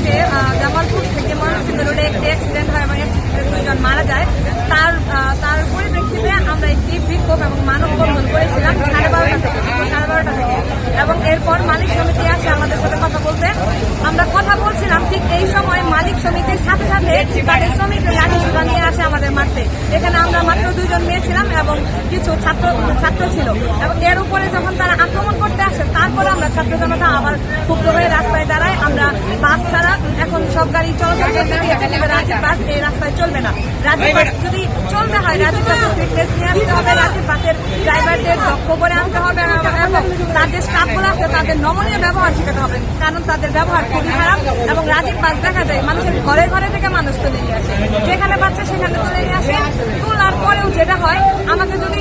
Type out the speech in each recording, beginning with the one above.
যে জামালপুর থেকে ময়মনসিংহ রোডে একটি অ্যাক্সিডেন্ট হয় এবং অ্যাক্সিডেন্টে 2 জন মারা যায়, তার পরিপ্রেক্ষিতে আমরা একটি বিক্ষোভ এবং মানববন্ধন করেছিলাম 12:30 থেকে। এবং এরপর মালিক সমিতি আসে আমাদের সাথে কথা বলতে। আমরা কথা বলছিলাম, ঠিক এই সময় মালিক সমিতির সাথে সাথে তাদের শ্রমিকরা লাঠি সোটা নিয়ে আসে আমাদের মারতে। এখানে আমরা মাত্র 2 জন মেয়ে ছিলাম এবং কিছু ছাত্র ছিল, এবং এর উপরে যখন তারা আক্রমণ করতে আসে, তারপরে আমরা ছাত্র জনতা আবার ক্ষুব্ধ হয়ে রাস্তায় দাঁড়ায়। আমরা বাস ছাড়া এখন সব গাড়ি চলাচল করতে দিয়েছে, কিন্তু রাজীব বাস এই রাস্তায় চলবে না। রাজীব বাস যদি চলতে হয়, রাজীব বাসের ফিটনেস নিয়ে আসতে হবে, রাজীব বাসের ড্রাইভারদের দক্ষ করে আনতে হবে এবং তাদের স্টাফগুলো আছে তাদের নমনীয় ব্যবহার শেখাতে হবে, কারণ তাদের ব্যবহার খুবই খারাপ। এবং রাজীব বাস দেখা যায় মানুষের ঘরে ঘরে থেকে মানুষ তুলে নিয়ে আসে, যেখানে বাচ্চা সেখানে তুলে নিয়ে আসে। তোলার পরেও যেটা হয়, আমাকে যদি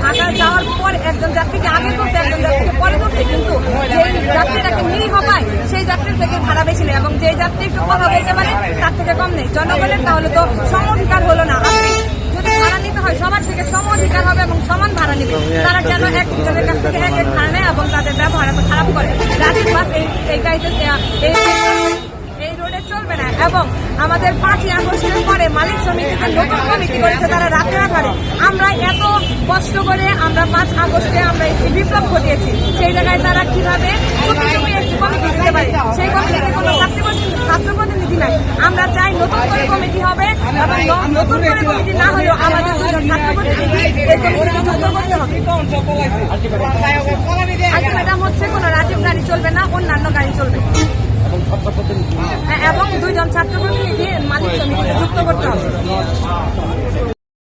ঢাকা যাওয়ার পর একজন যাত্রীকে আগে করতে, একজন যাত্রীকে পরে করতে, কিন্তু যেই যাত্রীটাকে নিরীহ পায় সেই যাত্রীর থেকে ভাড়া বেশি নেই, এবং যে যাত্রী একটু কথা বলতে পারে তার থেকে কম নেই। জনগণের তাহলে তো সম অধিকার হলো না। যদি ভাড়া নিতে হয় সবার থেকে সম অধিকার হবে এবং সমান ভাড়া নিবে। তারা কেন একজনের কাছ থেকে এক ভাড়া নেয় এবং তাদের ব্যবহার এত খারাপ করে? রাজীব বাস এই গাড়িতে এই রোডে চলবে না। এবং আমাদের 5ই আগস্টের পরে মালিক সমিতিতে নতুন কমিটি করেছে, তারা রাতে রাখারে। আমরা এত কষ্ট করে আমরা 5 আগস্টে আমরা একটি বিপ্লব ঘটিয়েছি, সেই জায়গায় তারা কিভাবে চুপি চুপি একটি কমিটি দিতে পারে? সেই কমিটিতে কোনো ছাত্র প্রতিনিধি নাই। আমরা চাই নতুন করে কমিটি হবে, এবং নতুন করে কমিটি না হলেও আমাদের 2 জন ছাত্র প্রতিনিধি এই কমিটিতে যুক্ত করতে হবে। ম্যাডাম হচ্ছে কোনো রাজীব গাড়ি চলবে না, অন্যান্য গাড়ি চলবে, এবং 2 জন ছাত্র প্রতিনিধি মালিক সমিতিতে যুক্ত করতে হবে।